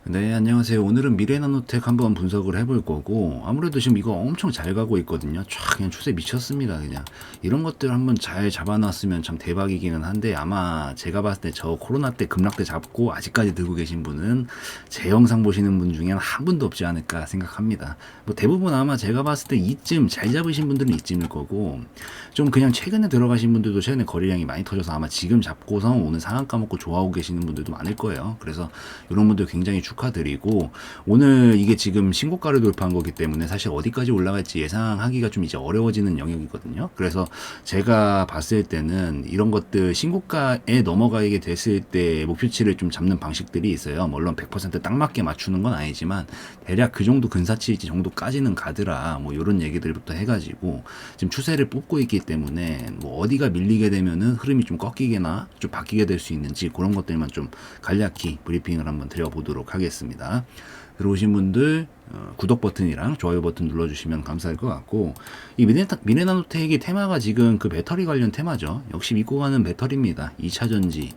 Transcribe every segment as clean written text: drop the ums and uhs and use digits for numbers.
네, 안녕하세요. 오늘은 미래나노텍 한번 분석을 해볼 거고, 아무래도 지금 이거 엄청 잘 가고 있거든요. 쫙 그냥 추세 미쳤습니다, 그냥. 이런 것들 한번 잘 잡아놨으면 참 대박이기는 한데, 아마 제가 봤을 때 저 코로나 때 급락 때 잡고 아직까지 들고 계신 분은 제 영상 보시는 분 중에는 한 분도 없지 않을까 생각합니다. 뭐 대부분 아마 제가 봤을 때 이쯤 잘 잡으신 분들은 이쯤일 거고, 좀 그냥 최근에 들어가신 분들도 최근에 거래량이 많이 터져서 아마 지금 잡고서 오늘 상한 까먹고 좋아하고 계시는 분들도 많을 거예요. 그래서 이런 분들 굉장히 축하드리고, 오늘 이게 지금 신고가를 돌파한 거기 때문에 사실 어디까지 올라갈지 예상하기가 좀 이제 어려워지는 영역이거든요. 그래서 제가 봤을 때는 이런 것들 신고가에 넘어가게 됐을 때 목표치를 좀 잡는 방식들이 있어요. 물론 100%딱 맞게 맞추는 건 아니지만 대략 그 정도 근사치 정도까지는 가더라, 뭐 이런 얘기들부터 해가지고 지금 추세를 뽑고 있기 때문에 뭐 어디가 밀리게 되면은 흐름이 좀 꺾이거나 좀 바뀌게 될 수 있는지 그런 것들만 좀 간략히 브리핑을 한번 드려보도록 하겠습니다. 들어오신 분들 구독 버튼이랑 좋아요 버튼 눌러주시면 감사할 것 같고, 이 미래나노텍의 테마가 지금 그 배터리 관련 테마죠. 역시 믿고 가는 배터리입니다. 2차전지,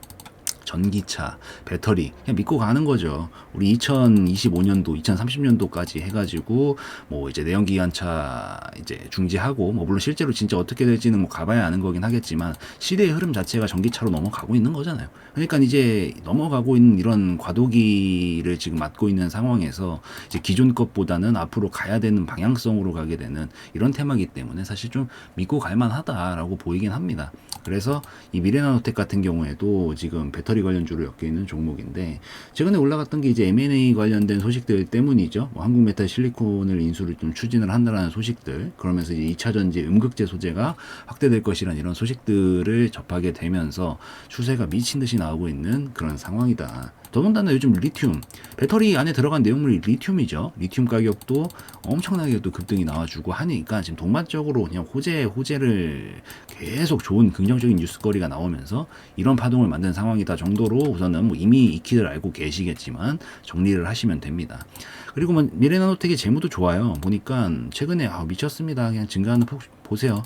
전기차, 배터리 그냥 믿고 가는 거죠. 우리 2025년도, 2030년도까지 해가지고 뭐 이제 내연기관차 이제 중지하고, 뭐 물론 실제로 진짜 어떻게 될지는 뭐 가봐야 아는 거긴 하겠지만 시대의 흐름 자체가 전기차로 넘어가고 있는 거잖아요. 그러니까 이제 넘어가고 있는 이런 과도기를 지금 맞고 있는 상황에서 이제 기존 것보다는 앞으로 가야 되는 방향성으로 가게 되는 이런 테마이기 때문에 사실 좀 믿고 갈만하다라고 보이긴 합니다. 그래서 이 미래나노텍 같은 경우에도 지금 배터리 관련주로 엮여 있는 종목인데, 최근에 올라갔던 게 이제 M&A 관련된 소식들 때문이죠. 뭐 한국메탈 실리콘을 인수를 좀 추진을 한다라는 소식들, 그러면서 이제 2차전지 음극재 소재가 확대될 것이라는 이런 소식들을 접하게 되면서 추세가 미친 듯이 나오고 있는 그런 상황이다. 더군다나 요즘 리튬, 배터리 안에 들어간 내용물이 리튬이죠. 리튬 가격도 엄청나게 또 급등이 나와주고 하니까 지금 동반적으로 그냥 호재를 계속 좋은 긍정적인 뉴스거리가 나오면서 이런 파동을 만든 상황이다 정도로 우선은 뭐 이미 익히들 알고 계시겠지만 정리를 하시면 됩니다. 그리고 뭐 미래나노텍의 재무도 좋아요. 보니까 최근에 미쳤습니다. 그냥 증가하는 폭 보세요.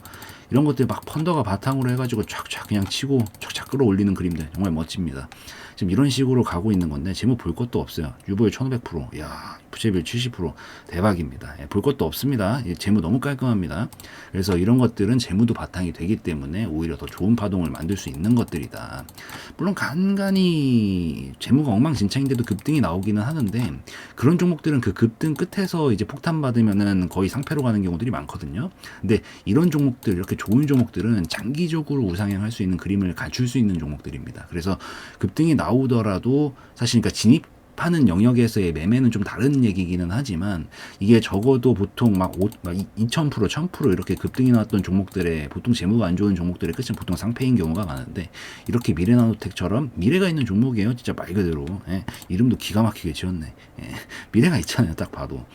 이런 것들 막 펀더가 바탕으로 해가지고 쫙쫙 그냥 치고 쫙쫙 끌어올리는 그림들 정말 멋집니다. 지금 이런 식으로 가고 있는 건데 재무 볼 것도 없어요. 유보율 1500%, 야 부채비율 70% 대박입니다. 볼 것도 없습니다. 재무 너무 깔끔합니다. 그래서 이런 것들은 재무도 바탕이 되기 때문에 오히려 더 좋은 파동을 만들 수 있는 것들이다. 물론 간간히 재무가 엉망진창인데도 급등이 나오기는 하는데, 그런 종목들은 그 급등 끝에서 이제 폭탄 받으면은 거의 상패로 가는 경우들이 많거든요. 근데 이런 종목들, 이렇게 좋은 종목들은 장기적으로 우상향할 수 있는 그림을 갖출 수 있는 종목들입니다. 그래서 급등이 나오더라도 사실 그러니까 진입하는 영역에서의 매매는 좀 다른 얘기기는 하지만, 이게 적어도 보통 막 2000%, 1000% 이렇게 급등이 나왔던 종목들의 보통 재무가 안 좋은 종목들의 끝은 보통 상패인 경우가 많은데, 이렇게 미래나노텍처럼 미래가 있는 종목이에요. 진짜 말 그대로. 이름도 기가 막히게 지었네. 미래가 있잖아요. 딱 봐도.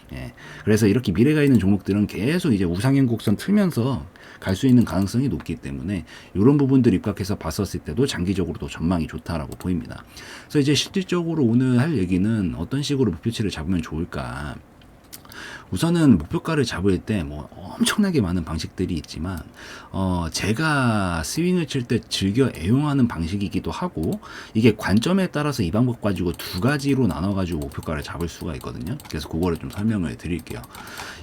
그래서 이렇게 미래가 있는 종목들은 계속 이제 우상향 곡선 틀면서 갈 수 있는 가능성이 높기 때문에 이런 부분들 입각해서 봤었을 때도 장기적으로도 전망이 좋다라고 보입니다. 그래서 이제 실질적으로 오늘 할 얘기는 어떤 식으로 목표치를 잡으면 좋을까. 우선은 목표가를 잡을 때 뭐 엄청나게 많은 방식들이 있지만, 제가 스윙을 칠 때 즐겨 애용하는 방식이기도 하고, 이게 관점에 따라서 이 방법 가지고 두 가지로 나눠가지고 목표가를 잡을 수가 있거든요. 그래서 그거를 좀 설명을 드릴게요.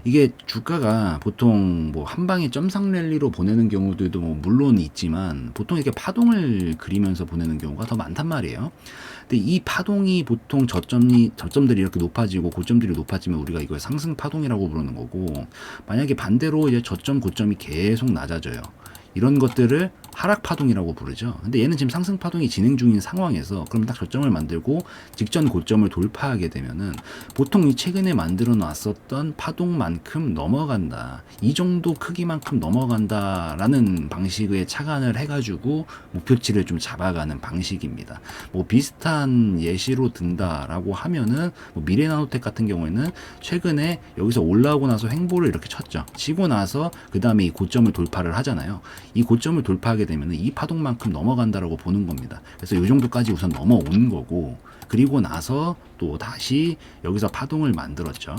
이게 주가가 보통 뭐 한 방에 점상 랠리로 보내는 경우들도 뭐 물론 있지만, 보통 이렇게 파동을 그리면서 보내는 경우가 더 많단 말이에요. 근데 이 파동이 보통 저점들이 이렇게 높아지고 고점들이 높아지면 우리가 이걸 상승 파동이라고 부르는 거고, 만약에 반대로 이제 저점 고점이 계속 낮아져요. 이런 것들을 하락 파동이라고 부르죠. 근데 얘는 지금 상승 파동이 진행 중인 상황에서 그럼 딱 저점을 만들고 직전 고점을 돌파하게 되면은 보통 이 최근에 만들어 놨었던 파동만큼 넘어간다, 이 정도 크기만큼 넘어간다라는 방식의 착안을 해가지고 목표치를 좀 잡아가는 방식입니다. 뭐 비슷한 예시로 든다라고 하면은 뭐 미래나노텍 같은 경우에는 최근에 여기서 올라오고 나서 횡보를 이렇게 쳤죠. 치고 나서 그 다음에 이 고점을 돌파를 하잖아요. 이 고점을 돌파하게 되면 이 파동만큼 넘어간다라고 보는 겁니다. 그래서 이 정도까지 우선 넘어온 거고, 그리고 나서 또 다시 여기서 파동을 만들었죠.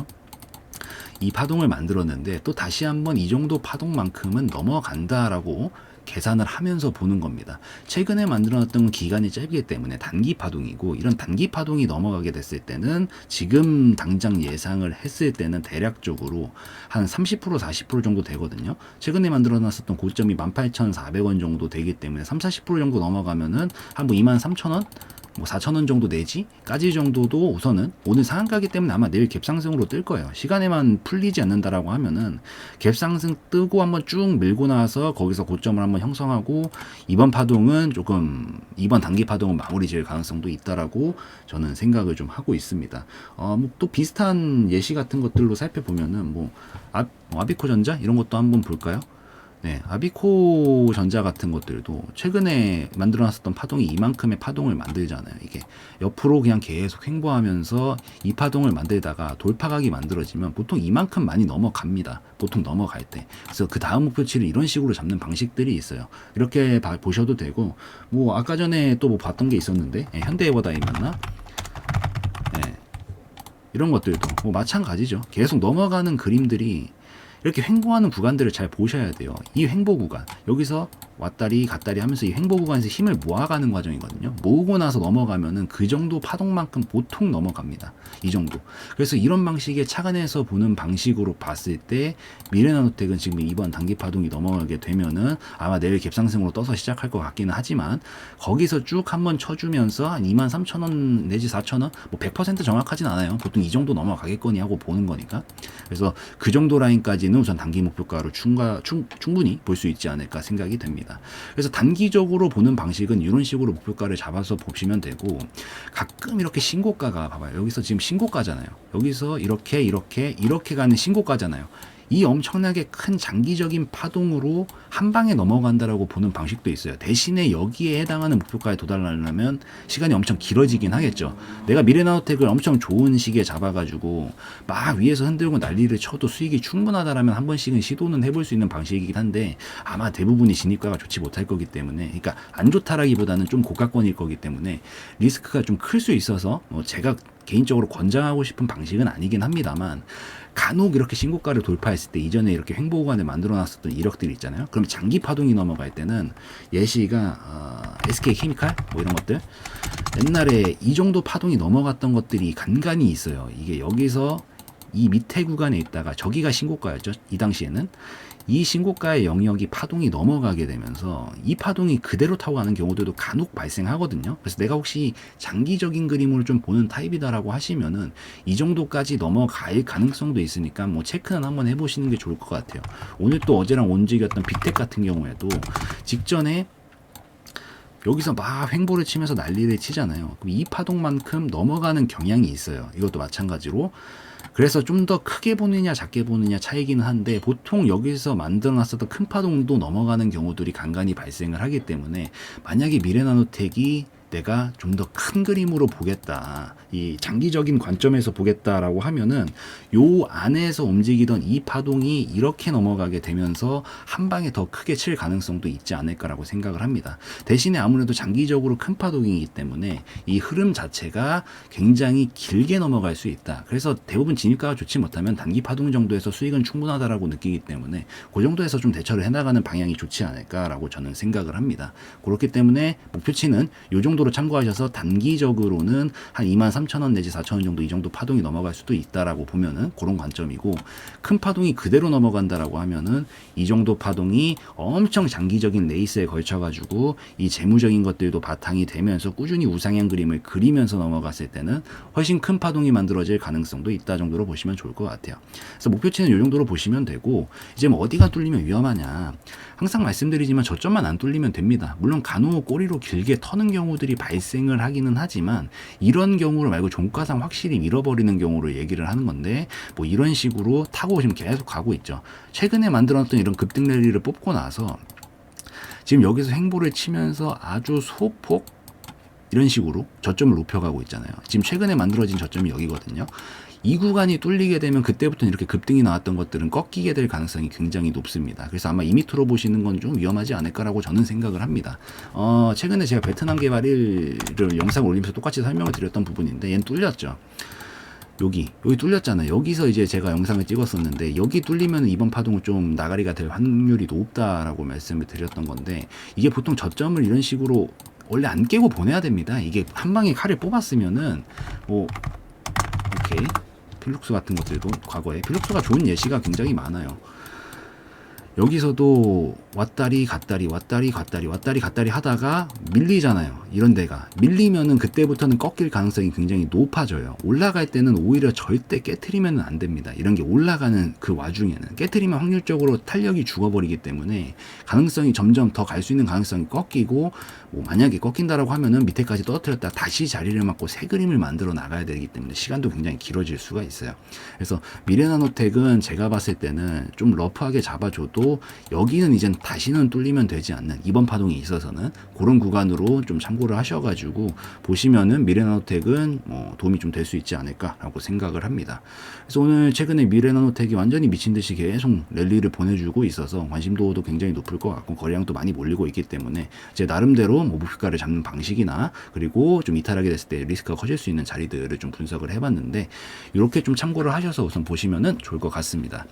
이 파동을 만들었는데 또 다시 한번 이 정도 파동만큼은 넘어간다라고 계산을 하면서 보는 겁니다. 최근에 만들어놨던 건 기간이 짧기 때문에 단기 파동이고, 이런 단기 파동이 넘어가게 됐을 때는 지금 당장 예상을 했을 때는 대략적으로 한 30% 40% 정도 되거든요. 최근에 만들어놨었던 고점이 18,400원 정도 되기 때문에 30-40% 정도 넘어가면은 한 뭐 23,000원? 뭐 4,000원 정도 내지까지 정도도 우선은 오늘 상한가기 때문에 아마 내일 갭상승으로 뜰 거예요. 시간에만 풀리지 않는다라고 하면은 갭상승 뜨고 한번 쭉 밀고 나서 거기서 고점을 한번 형성하고 이번 파동은 조금 이번 단기 파동은 마무리 지을 가능성도 있다라고 저는 생각을 좀 하고 있습니다. 뭐 또 비슷한 예시 같은 것들로 살펴보면은 뭐 아비코 전자 이런 것도 한번 볼까요? 네, 아비코 전자 같은 것들도 최근에 만들어놨었던 파동이 이만큼의 파동을 만들잖아요. 이게 옆으로 그냥 계속 횡보하면서 이 파동을 만들다가 돌파각이 만들어지면 보통 이만큼 많이 넘어갑니다. 보통 넘어갈 때. 그래서 그 다음 목표치를 이런 식으로 잡는 방식들이 있어요. 이렇게 보셔도 되고, 뭐 아까 전에 또 뭐 봤던 게 있었는데, 현대에버다이 맞나? 네, 이런 것들도 뭐 마찬가지죠. 계속 넘어가는 그림들이 이렇게 횡보하는 구간들을 잘 보셔야 돼요. 이 횡보 구간, 여기서 왔다리 갔다리 하면서 이 횡보 구간에서 힘을 모아가는 과정이거든요. 모으고 나서 넘어가면은 그 정도 파동만큼 보통 넘어갑니다. 이 정도. 그래서 이런 방식의 차관에서 보는 방식으로 봤을 때 미래나노텍은 지금 이번 단기 파동이 넘어가게 되면은 아마 내일 갭상승으로 떠서 시작할 것 같기는 하지만 거기서 쭉 한번 쳐주면서 한 23,000원 내지 4,000원 뭐 100% 정확하진 않아요. 보통 이 정도 넘어가겠거니 하고 보는 거니까. 그래서 그 정도 라인까지는 우선 단기 목표가로 충분히 볼 수 있지 않을까 생각이 됩니다. 그래서 단기적으로 보는 방식은 이런 식으로 목표가를 잡아서 보시면 되고, 가끔 이렇게 신고가가 봐봐요. 여기서 지금 신고가잖아요. 여기서 이렇게 가는 신고가잖아요. 이 엄청나게 큰 장기적인 파동으로 한 방에 넘어간다라고 보는 방식도 있어요. 대신에 여기에 해당하는 목표가에 도달하려면 시간이 엄청 길어지긴 하겠죠. 내가 미래나노텍을 엄청 좋은 시기에 잡아가지고 막 위에서 흔들고 난리를 쳐도 수익이 충분하다라면 한 번씩은 시도는 해볼 수 있는 방식이긴 한데 아마 대부분이 진입가가 좋지 못할 거기 때문에, 그러니까 안 좋다라기보다는 좀 고가권일 거기 때문에 리스크가 좀 클 수 있어서 제가 개인적으로 권장하고 싶은 방식은 아니긴 합니다만, 간혹 이렇게 신고가를 돌파했을 때 이전에 이렇게 횡보 구간을 만들어 놨었던 이력들이 있잖아요. 그럼 장기 파동이 넘어갈 때는 예시가 SK케미칼 뭐 이런 것들, 옛날에 이 정도 파동이 넘어갔던 것들이 간간히 있어요. 이게 여기서 이 밑에 구간에 있다가 저기가 신고가였죠. 이 당시에는 이 신고가의 영역이 파동이 넘어가게 되면서 이 파동이 그대로 타고 가는 경우들도 간혹 발생하거든요. 그래서 내가 혹시 장기적인 그림을 좀 보는 타입이다라고 하시면은 이 정도까지 넘어갈 가능성도 있으니까 뭐 체크는 한번 해보시는 게 좋을 것 같아요. 오늘 또 어제랑 움직였던 빅텍 같은 경우에도 직전에 여기서 막 횡보를 치면서 난리를 치잖아요. 그럼 이 파동만큼 넘어가는 경향이 있어요. 이것도 마찬가지로. 그래서 좀 더 크게 보느냐 작게 보느냐 차이기는 한데, 보통 여기서 만들어놨었던 큰 파동도 넘어가는 경우들이 간간히 발생을 하기 때문에, 만약에 미래나노텍이 내가 좀 더 큰 그림으로 보겠다, 이 장기적인 관점에서 보겠다라고 하면은 요 안에서 움직이던 이 파동이 이렇게 넘어가게 되면서 한 방에 더 크게 칠 가능성도 있지 않을까라고 생각을 합니다. 대신에 아무래도 장기적으로 큰 파동이기 때문에 이 흐름 자체가 굉장히 길게 넘어갈 수 있다. 그래서 대부분 진입가가 좋지 못하면 단기 파동 정도에서 수익은 충분하다라고 느끼기 때문에 그 정도에서 좀 대처를 해나가는 방향이 좋지 않을까라고 저는 생각을 합니다. 그렇기 때문에 목표치는 요 정도로 참고하셔서 단기적으로는 한 23,000원 내지 4,000원 정도, 이 정도 파동이 넘어갈 수도 있다라고 보면은 그런 관점이고, 큰 파동이 그대로 넘어간다라고 하면은 이 정도 파동이 엄청 장기적인 레이스에 걸쳐가지고 이 재무적인 것들도 바탕이 되면서 꾸준히 우상향 그림을 그리면서 넘어갔을 때는 훨씬 큰 파동이 만들어질 가능성도 있다 정도로 보시면 좋을 것 같아요. 그래서 목표치는 이 정도로 보시면 되고, 이제 뭐 어디가 뚫리면 위험하냐, 항상 말씀드리지만 저점만 안 뚫리면 됩니다. 물론 간혹 꼬리로 길게 터는 경우들이 발생을 하기는 하지만, 이런 경우를 말고 종가상 확실히 밀어버리는 경우를 얘기를 하는 건데, 뭐 이런 식으로 타고 지금 계속 가고 있죠. 최근에 만들어놨던 이런 급등 랠리를 뽑고 나서 지금 여기서 횡보를 치면서 아주 소폭 이런 식으로 저점을 높여가고 있잖아요. 지금 최근에 만들어진 저점이 여기거든요. 이 구간이 뚫리게 되면 그때부터는 이렇게 급등이 나왔던 것들은 꺾이게 될 가능성이 굉장히 높습니다. 그래서 아마 이 밑으로 보시는 건 좀 위험하지 않을까라고 저는 생각을 합니다. 최근에 제가 베트남 개발 1을 영상을 올리면서 똑같이 설명을 드렸던 부분인데, 얘는 뚫렸죠. 여기 뚫렸잖아요. 여기서 이제 제가 영상을 찍었었는데 여기 뚫리면 이번 파동은 좀 나가리가 될 확률이 높다라고 말씀을 드렸던 건데, 이게 보통 저점을 이런 식으로 원래 안 깨고 보내야 됩니다. 이게 한 방에 칼을 뽑았으면은 뭐 오케이, 필룩스 같은 것들도 과거에 필룩스가 좋은 예시가 굉장히 많아요. 여기서도 왔다리 갔다리 왔다리 갔다리 왔다리 갔다리 하다가 밀리잖아요. 이런 데가 밀리면은 그때부터는 꺾일 가능성이 굉장히 높아져요. 올라갈 때는 오히려 절대 깨트리면 안 됩니다. 이런 게 올라가는 그 와중에는 깨트리면 확률적으로 탄력이 죽어버리기 때문에 가능성이 점점 더 갈 수 있는 가능성이 꺾이고, 뭐 만약에 꺾인다라고 하면은 밑에까지 떨어뜨렸다 다시 자리를 맞고 새 그림을 만들어 나가야 되기 때문에 시간도 굉장히 길어질 수가 있어요. 그래서 미래나노텍은 제가 봤을 때는 좀 러프하게 잡아줘도 여기는 이젠 다시는 뚫리면 되지 않는, 이번 파동이 있어서는 그런 구간으로 좀 참고를 하셔가지고 보시면은 미래나노텍은 도움이 좀 될 수 있지 않을까라고 생각을 합니다. 그래서 오늘 최근에 미래나노텍이 완전히 미친 듯이 계속 랠리를 보내주고 있어서 관심도도 굉장히 높을 것 같고 거래량도 많이 몰리고 있기 때문에 제 나름대로 목표가를 잡는 방식이나 그리고 좀 이탈하게 됐을 때 리스크가 커질 수 있는 자리들을 좀 분석을 해봤는데, 이렇게 좀 참고를 하셔서 우선 보시면은 좋을 것 같습니다.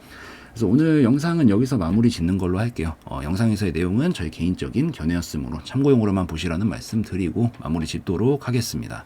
그래서 오늘 영상은 여기서 마무리 짓는 걸로 할게요. 영상에서의 내용은 저희 개인적인 견해였으므로 참고용으로만 보시라는 말씀 드리고 마무리 짓도록 하겠습니다.